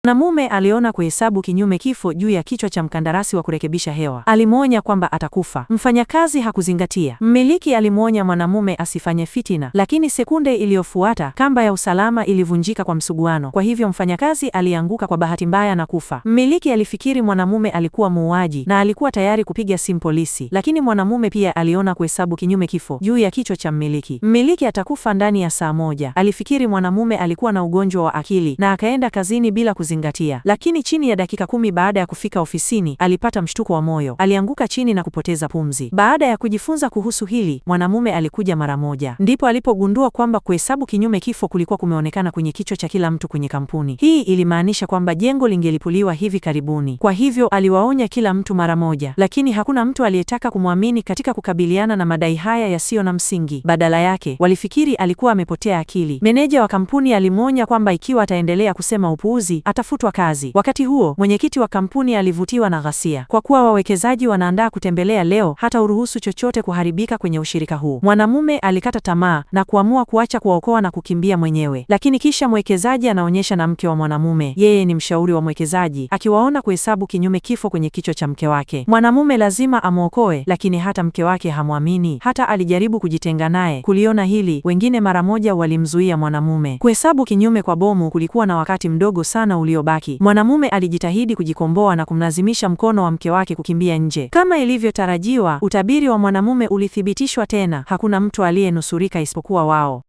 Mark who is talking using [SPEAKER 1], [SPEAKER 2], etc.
[SPEAKER 1] Mwanamume aliona kuhesabu kinyume kifo juu ya kichwa cha mkandarasi wa kurekebisha hewa. Alimwonya kwamba atakufa. Mfanyakazi hakuzingatia. Mmiliki alimwonya mwanamume asifanye fitina, lakini sekunde iliyofuata kamba ya usalama ilivunjika kwa msuguano. Kwa hivyo mfanyakazi alianguka kwa bahati mbaya na kufa. Mmiliki alifikiri mwanamume alikuwa muuaji na alikuwa tayari kupiga simu polisi, lakini mwanamume pia aliona kuhesabu kinyume kifo juu ya kichwa cha mmiliki. Mmiliki atakufa ndani ya saa moja. Alifikiri mwanamume alikuwa na ugonjwa wa akili na akaenda kazini bila kuzingatia. Lakini chini ya dakika 10 baada ya kufika ofisini, alipata mshtuko wa moyo. Alianguka chini na kupoteza pumzi. Baada ya kujifunza kuhusu hili, mwanamume alikuja mara moja. Ndipo alipogundua kwamba kuhesabu kinyume kifo kulikuwa kumeonekana kwenye kichwa cha kila mtu kwenye kampuni. Hii ilimaanisha kwamba jengo lingelipuliwa hivi karibuni. Kwa hivyo aliwaonya kila mtu mara moja, lakini hakuna mtu aliyetaka kumwamini katika kukabiliana na madai haya yasiyo na msingi. Badala yake, walifikiri alikuwa amepotea akili. Meneja wa kampuni alimwonya kwamba ikiwa ataendelea kusema upuuzi, atafutwa kazi. Wakati huo, mwenyekiti wa kampuni alivutiwa na ghasia. Kwa kuwa wawekezaji wanaandaa kutembelea leo, hata uruhusu chochote kuharibika kwenye ushirika huu. Mwanamume alikata tamaa na kuamua kuacha kuwaokoa na kukimbia mwenyewe. Lakini kisha mwekezaji anaonyesha na mke wa mwanamume. Yeye ni mshauri wa mwekezaji, akiwaona kuhesabu kinyume kifo kwenye kichwa cha mke wake. Mwanamume lazima amwokoe, lakini hata mke wake hamwamini. Hata alijaribu kujitenga naye. Kuliona hili, wengine mara moja walimzuia mwanamume. Kuhesabu kinyume kwa bomu kulikuwa na wakati mdogo sana uliobaki. Mwanamume alijitahidi kujikomboa na kumlazimisha mkono wa mke wake kukimbia nje. Kama ilivyotarajiwa, utabiri wa mwanamume ulithibitishwa tena. Hakuna mtu aliyenusurika isipokuwa wao.